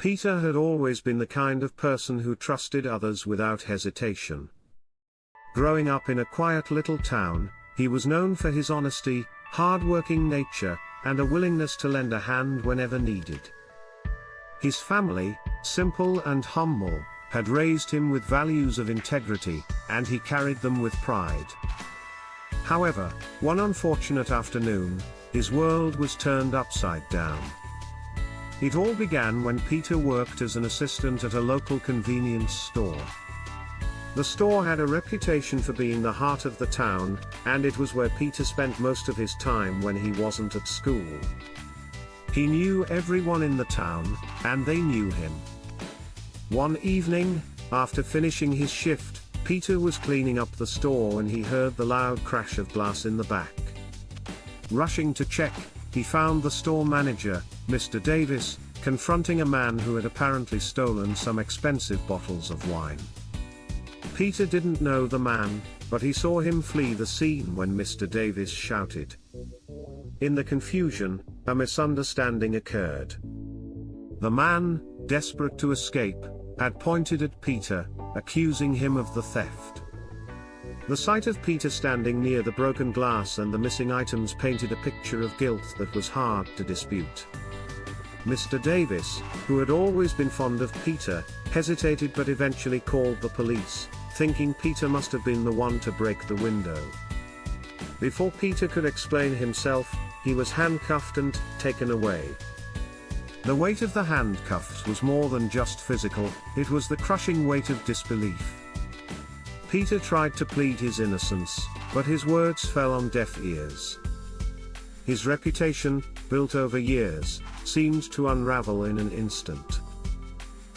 Peter had always been the kind of person who trusted others without hesitation. Growing up in a quiet little town, he was known for his honesty, hard-working nature, and a willingness to lend a hand whenever needed. His family, simple and humble, had raised him with values of integrity, and he carried them with pride. However, one unfortunate afternoon, his world was turned upside down. It all began when Peter worked as an assistant at a local convenience store. The store had a reputation for being the heart of the town, and it was where Peter spent most of his time when he wasn't at school. He knew everyone in the town, and they knew him. One evening, after finishing his shift, Peter was cleaning up the store when he heard the loud crash of glass in the back. Rushing to check, he found the store manager, Mr. Davis, confronting a man who had apparently stolen some expensive bottles of wine. Peter didn't know the man, but he saw him flee the scene when Mr. Davis shouted. In the confusion, a misunderstanding occurred. The man, desperate to escape, had pointed at Peter, accusing him of the theft. The sight of Peter standing near the broken glass and the missing items painted a picture of guilt that was hard to dispute. Mr. Davis, who had always been fond of Peter, hesitated but eventually called the police, thinking Peter must have been the one to break the window. Before Peter could explain himself, he was handcuffed and taken away. The weight of the handcuffs was more than just physical, it was the crushing weight of disbelief. Peter tried to plead his innocence, but his words fell on deaf ears. His reputation, built over years, seemed to unravel in an instant.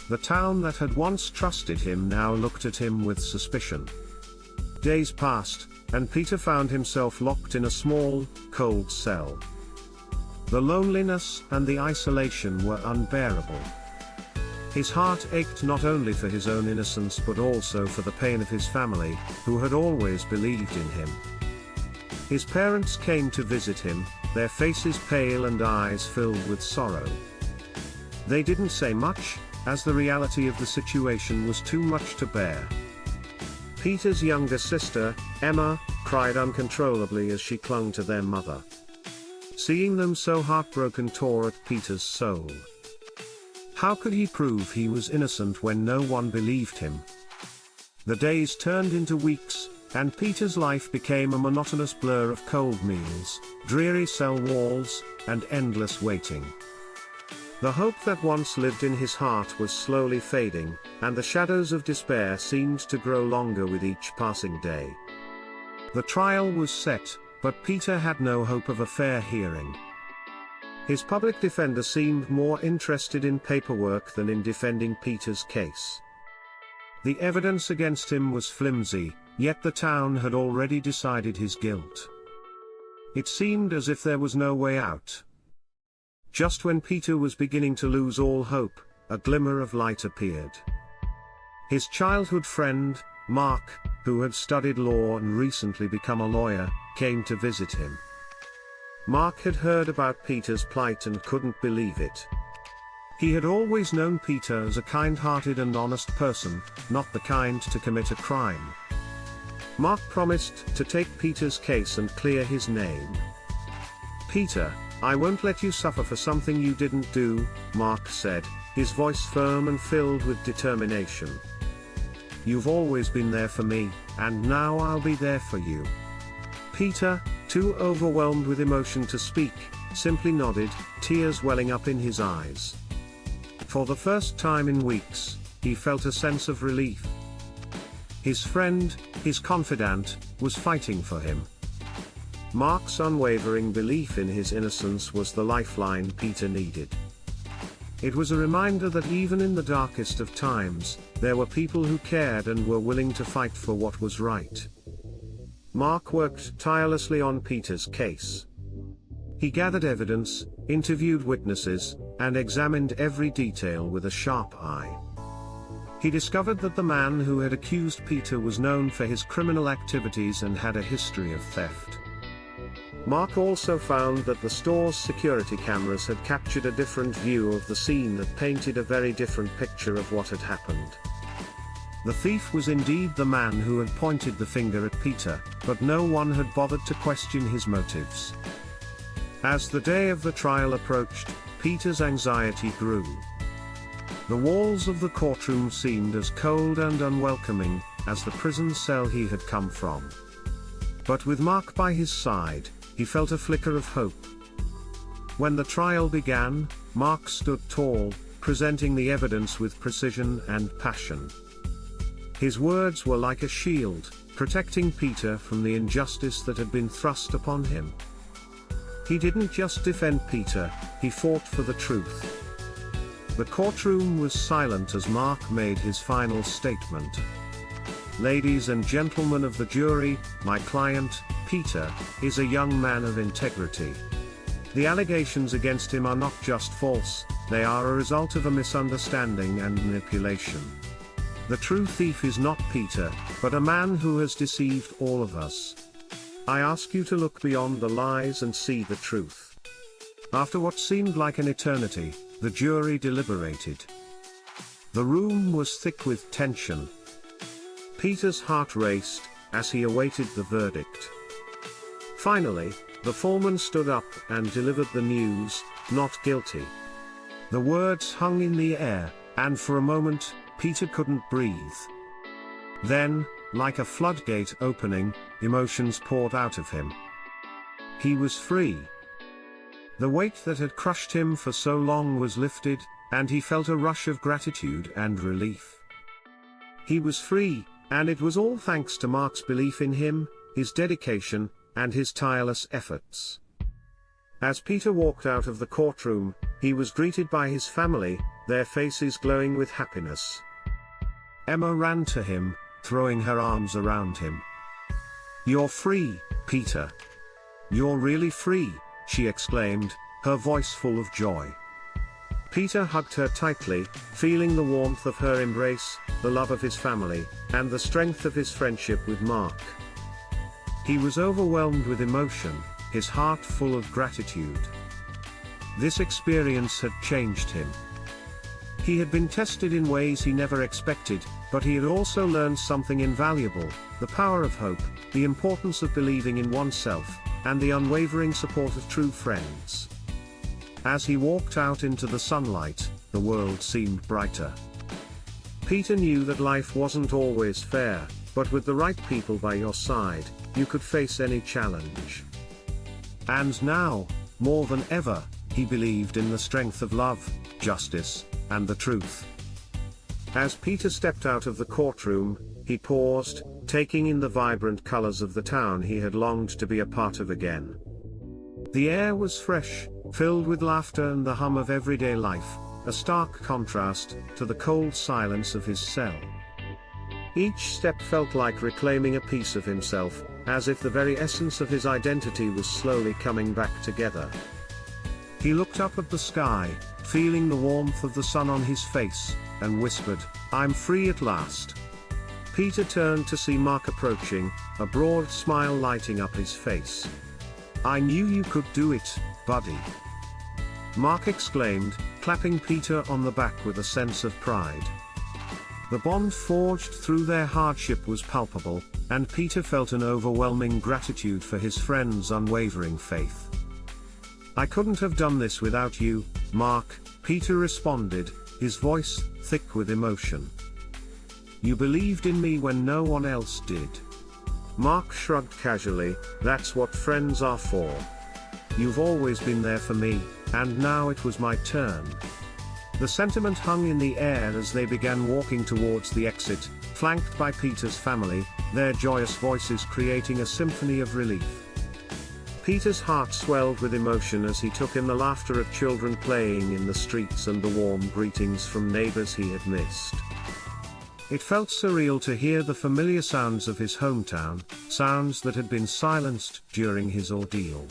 The town that had once trusted him now looked at him with suspicion. Days passed, and Peter found himself locked in a small, cold cell. The loneliness and the isolation were unbearable. His heart ached not only for his own innocence but also for the pain of his family, who had always believed in him. His parents came to visit him, their faces pale and eyes filled with sorrow. They didn't say much, as the reality of the situation was too much to bear. Peter's younger sister, Emma, cried uncontrollably as she clung to their mother. Seeing them so heartbroken tore at Peter's soul. How could he prove he was innocent when no one believed him? The days turned into weeks, and Peter's life became a monotonous blur of cold meals, dreary cell walls, and endless waiting. The hope that once lived in his heart was slowly fading, and the shadows of despair seemed to grow longer with each passing day. The trial was set, but Peter had no hope of a fair hearing. His public defender seemed more interested in paperwork than in defending Peter's case. The evidence against him was flimsy, yet the town had already decided his guilt. It seemed as if there was no way out. Just when Peter was beginning to lose all hope, a glimmer of light appeared. His childhood friend, Mark, who had studied law and recently become a lawyer, came to visit him. Mark had heard about Peter's plight and couldn't believe it. He had always known Peter as a kind-hearted and honest person, not the kind to commit a crime. Mark promised to take Peter's case and clear his name. "Peter, I won't let you suffer for something you didn't do," Mark said, his voice firm and filled with determination. "You've always been there for me, and now I'll be there for you." Peter, too overwhelmed with emotion to speak, simply nodded, tears welling up in his eyes. For the first time in weeks, he felt a sense of relief. His friend, his confidant, was fighting for him. Mark's unwavering belief in his innocence was the lifeline Peter needed. It was a reminder that even in the darkest of times, there were people who cared and were willing to fight for what was right. Mark worked tirelessly on Peter's case. He gathered evidence, interviewed witnesses, and examined every detail with a sharp eye. He discovered that the man who had accused Peter was known for his criminal activities and had a history of theft. Mark also found that the store's security cameras had captured a different view of the scene that painted a very different picture of what had happened. The thief was indeed the man who had pointed the finger at Peter, but no one had bothered to question his motives. As the day of the trial approached, Peter's anxiety grew. The walls of the courtroom seemed as cold and unwelcoming as the prison cell he had come from. But with Mark by his side, he felt a flicker of hope. When the trial began, Mark stood tall, presenting the evidence with precision and passion. His words were like a shield, protecting Peter from the injustice that had been thrust upon him. He didn't just defend Peter, he fought for the truth. The courtroom was silent as Mark made his final statement. "Ladies and gentlemen of the jury, my client, Peter, is a young man of integrity. The allegations against him are not just false, they are a result of a misunderstanding and manipulation. The true thief is not Peter, but a man who has deceived all of us. I ask you to look beyond the lies and see the truth." After what seemed like an eternity, the jury deliberated. The room was thick with tension. Peter's heart raced as he awaited the verdict. Finally, the foreman stood up and delivered the news, "Not guilty." The words hung in the air, and for a moment, Peter couldn't breathe. Then, like a floodgate opening, emotions poured out of him. He was free. The weight that had crushed him for so long was lifted, and he felt a rush of gratitude and relief. He was free, and it was all thanks to Mark's belief in him, his dedication, and his tireless efforts. As Peter walked out of the courtroom, he was greeted by his family, their faces glowing with happiness. Emma ran to him, throwing her arms around him. "You're free, Peter. You're really free," she exclaimed, her voice full of joy. Peter hugged her tightly, feeling the warmth of her embrace, the love of his family, and the strength of his friendship with Mark. He was overwhelmed with emotion, his heart full of gratitude. This experience had changed him. He had been tested in ways he never expected, but he had also learned something invaluable: the power of hope, the importance of believing in oneself, and the unwavering support of true friends. As he walked out into the sunlight, the world seemed brighter. Peter knew that life wasn't always fair, but with the right people by your side, you could face any challenge. And now, more than ever, he believed in the strength of love, justice, and the truth. As Peter stepped out of the courtroom, he paused, taking in the vibrant colors of the town he had longed to be a part of again. The air was fresh, filled with laughter and the hum of everyday life, a stark contrast to the cold silence of his cell. Each step felt like reclaiming a piece of himself, as if the very essence of his identity was slowly coming back together. He looked up at the sky, feeling the warmth of the sun on his face, and whispered, "I'm free at last." Peter turned to see Mark approaching, a broad smile lighting up his face. "I knew you could do it, buddy," Mark exclaimed, clapping Peter on the back with a sense of pride. The bond forged through their hardship was palpable, and Peter felt an overwhelming gratitude for his friend's unwavering faith. "I couldn't have done this without you, Mark," Peter responded, his voice thick with emotion. "You believed in me when no one else did." Mark shrugged casually, "That's what friends are for. You've always been there for me, and now it was my turn." The sentiment hung in the air as they began walking towards the exit, flanked by Peter's family, their joyous voices creating a symphony of relief. Peter's heart swelled with emotion as he took in the laughter of children playing in the streets and the warm greetings from neighbors he had missed. It felt surreal to hear the familiar sounds of his hometown, sounds that had been silenced during his ordeal.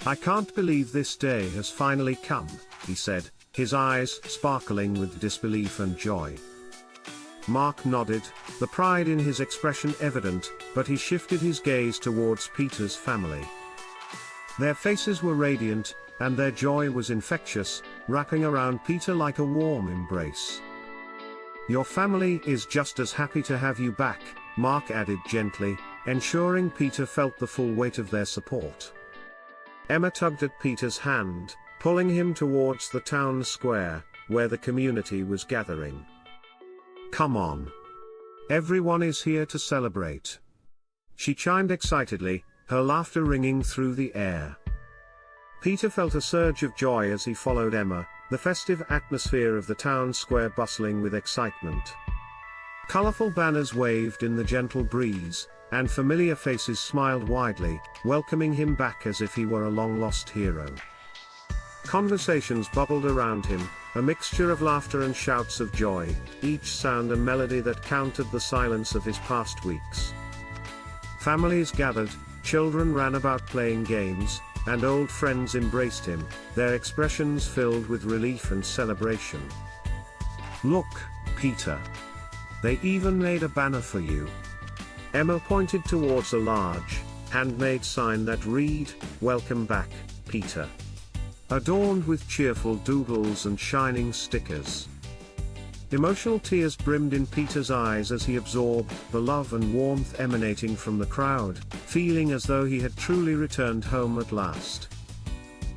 "I can't believe this day has finally come," he said, his eyes sparkling with disbelief and joy. Mark nodded, the pride in his expression evident, but he shifted his gaze towards Peter's family. Their faces were radiant, and their joy was infectious, wrapping around Peter like a warm embrace. "Your family is just as happy to have you back," Mark added gently, ensuring Peter felt the full weight of their support. Emma tugged at Peter's hand, pulling him towards the town square, where the community was gathering. "Come on. Everyone is here to celebrate," she chimed excitedly, her laughter ringing through the air. Peter felt a surge of joy as he followed Emma, the festive atmosphere of the town square bustling with excitement. Colorful banners waved in the gentle breeze, and familiar faces smiled widely, welcoming him back as if he were a long-lost hero. Conversations bubbled around him, a mixture of laughter and shouts of joy, each sound a melody that countered the silence of his past weeks. Families gathered, children ran about playing games, and old friends embraced him, their expressions filled with relief and celebration. "Look, Peter. They even made a banner for you." Emma pointed towards a large, handmade sign that read, "Welcome back, Peter," adorned with cheerful doodles and shining stickers. Emotional tears brimmed in Peter's eyes as he absorbed the love and warmth emanating from the crowd, feeling as though he had truly returned home at last.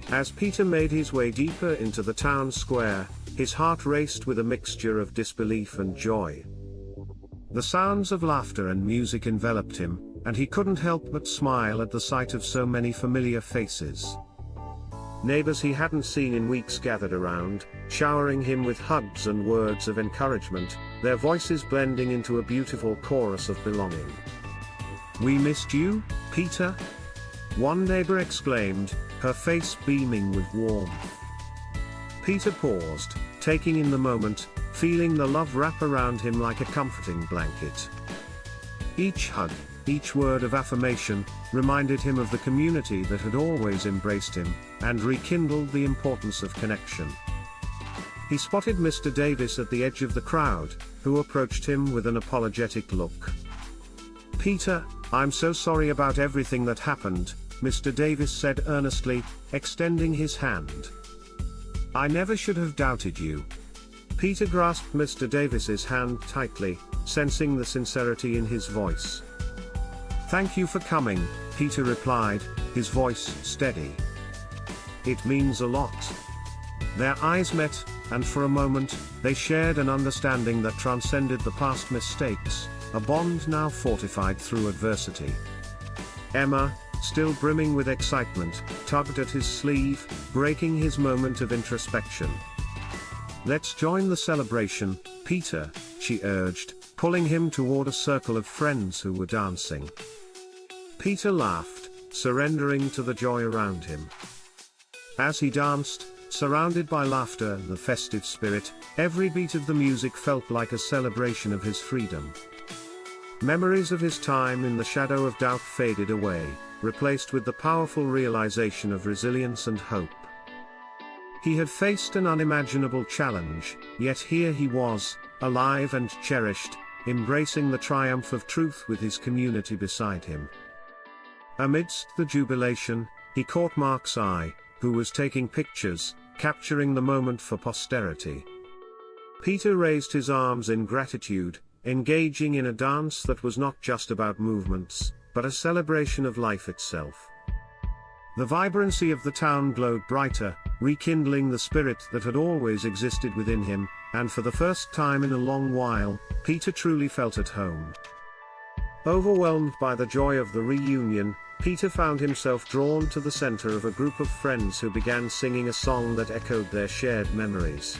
As Peter made his way deeper into the town square, his heart raced with a mixture of disbelief and joy. The sounds of laughter and music enveloped him, and he couldn't help but smile at the sight of so many familiar faces. Neighbors he hadn't seen in weeks gathered around, showering him with hugs and words of encouragement, their voices blending into a beautiful chorus of belonging. "We missed you, Peter?" one neighbor exclaimed, her face beaming with warmth. Peter paused, taking in the moment, feeling the love wrap around him like a comforting blanket. Each hug, each word of affirmation, reminded him of the community that had always embraced him, and rekindled the importance of connection. He spotted Mr. Davis at the edge of the crowd, who approached him with an apologetic look. "Peter, I'm so sorry about everything that happened," Mr. Davis said earnestly, extending his hand. "I never should have doubted you." Peter grasped Mr. Davis's hand tightly, sensing the sincerity in his voice. "Thank you for coming," Peter replied, his voice steady. "It means a lot." Their eyes met, and for a moment, they shared an understanding that transcended the past mistakes, a bond now fortified through adversity. Emma, still brimming with excitement, tugged at his sleeve, breaking his moment of introspection. "Let's join the celebration, Peter," she urged, pulling him toward a circle of friends who were dancing. Peter laughed, surrendering to the joy around him. As he danced, surrounded by laughter and the festive spirit, every beat of the music felt like a celebration of his freedom. Memories of his time in the shadow of doubt faded away, replaced with the powerful realization of resilience and hope. He had faced an unimaginable challenge, yet here he was, alive and cherished, embracing the triumph of truth with his community beside him. Amidst the jubilation, he caught Mark's eye, who was taking pictures, capturing the moment for posterity. Peter raised his arms in gratitude, engaging in a dance that was not just about movements, but a celebration of life itself. The vibrancy of the town glowed brighter, rekindling the spirit that had always existed within him, and for the first time in a long while, Peter truly felt at home. Overwhelmed by the joy of the reunion, Peter found himself drawn to the center of a group of friends who began singing a song that echoed their shared memories.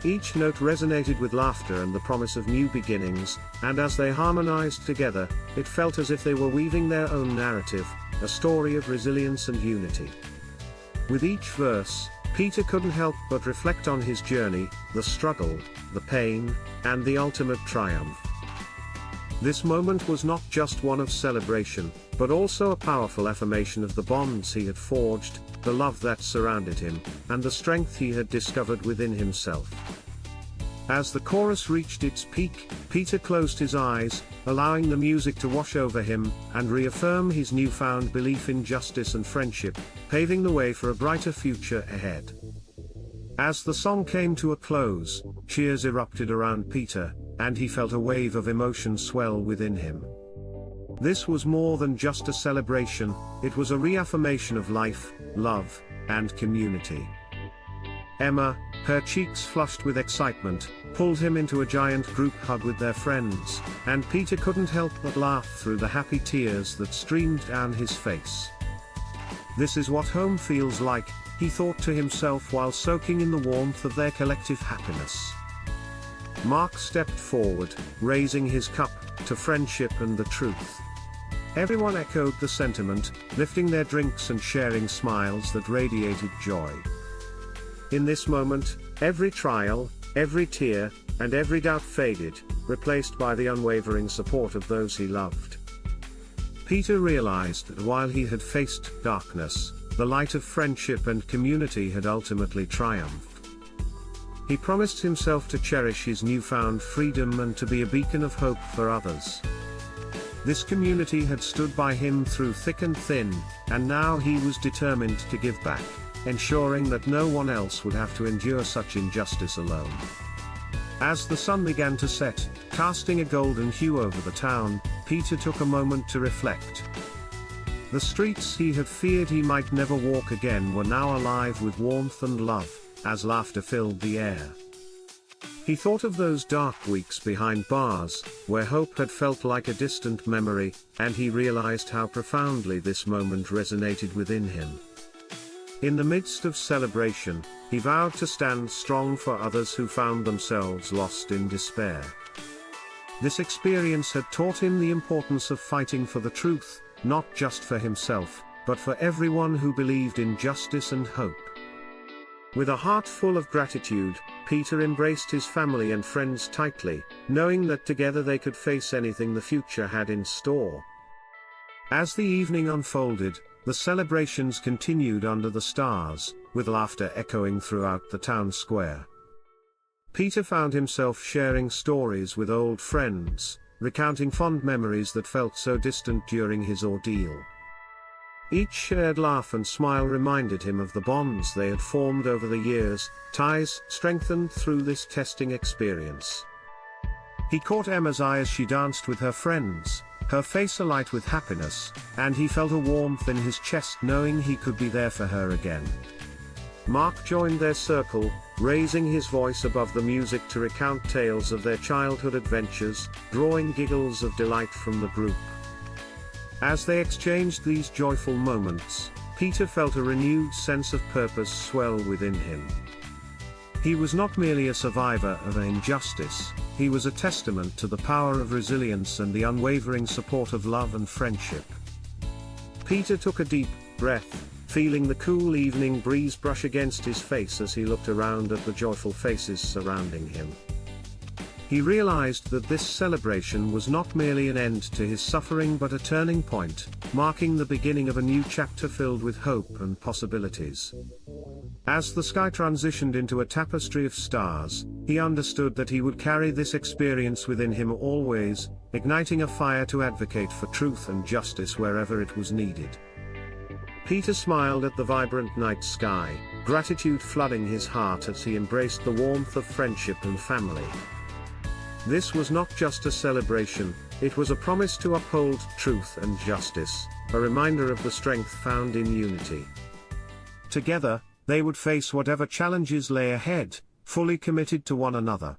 Each note resonated with laughter and the promise of new beginnings, and as they harmonized together, it felt as if they were weaving their own narrative, a story of resilience and unity. With each verse, Peter couldn't help but reflect on his journey, the struggle, the pain, and the ultimate triumph. This moment was not just one of celebration, but also a powerful affirmation of the bonds he had forged, the love that surrounded him, and the strength he had discovered within himself. As the chorus reached its peak, Peter closed his eyes, allowing the music to wash over him, and reaffirm his newfound belief in justice and friendship, paving the way for a brighter future ahead. As the song came to a close, cheers erupted around Peter, and he felt a wave of emotion swell within him. This was more than just a celebration, it was a reaffirmation of life, love, and community. Emma, her cheeks flushed with excitement, pulled him into a giant group hug with their friends, and Peter couldn't help but laugh through the happy tears that streamed down his face. This is what home feels like, he thought to himself while soaking in the warmth of their collective happiness. Mark stepped forward, raising his cup to friendship and the truth. Everyone echoed the sentiment, lifting their drinks and sharing smiles that radiated joy. In this moment, every trial, every tear, and every doubt faded, replaced by the unwavering support of those he loved. Peter realized that while he had faced darkness, the light of friendship and community had ultimately triumphed. He promised himself to cherish his newfound freedom and to be a beacon of hope for others. This community had stood by him through thick and thin, and now he was determined to give back, ensuring that no one else would have to endure such injustice alone. As the sun began to set, casting a golden hue over the town, Peter took a moment to reflect. The streets he had feared he might never walk again were now alive with warmth and love, as laughter filled the air. He thought of those dark weeks behind bars, where hope had felt like a distant memory, and he realized how profoundly this moment resonated within him. In the midst of celebration, he vowed to stand strong for others who found themselves lost in despair. This experience had taught him the importance of fighting for the truth, not just for himself, but for everyone who believed in justice and hope. With a heart full of gratitude, Peter embraced his family and friends tightly, knowing that together they could face anything the future had in store. As the evening unfolded, the celebrations continued under the stars, with laughter echoing throughout the town square. Peter found himself sharing stories with old friends, recounting fond memories that felt so distant during his ordeal. Each shared laugh and smile reminded him of the bonds they had formed over the years, ties strengthened through this testing experience. He caught Emma's eye as she danced with her friends, her face alight with happiness, and he felt a warmth in his chest knowing he could be there for her again. Mark joined their circle, raising his voice above the music to recount tales of their childhood adventures, drawing giggles of delight from the group. As they exchanged these joyful moments, Peter felt a renewed sense of purpose swell within him. He was not merely a survivor of an injustice, he was a testament to the power of resilience and the unwavering support of love and friendship. Peter took a deep breath, feeling the cool evening breeze brush against his face as he looked around at the joyful faces surrounding him. He realized that this celebration was not merely an end to his suffering but a turning point, marking the beginning of a new chapter filled with hope and possibilities. As the sky transitioned into a tapestry of stars, he understood that he would carry this experience within him always, igniting a fire to advocate for truth and justice wherever it was needed. Peter smiled at the vibrant night sky, gratitude flooding his heart as he embraced the warmth of friendship and family. This was not just a celebration, it was a promise to uphold truth and justice, a reminder of the strength found in unity. Together, they would face whatever challenges lay ahead, fully committed to one another.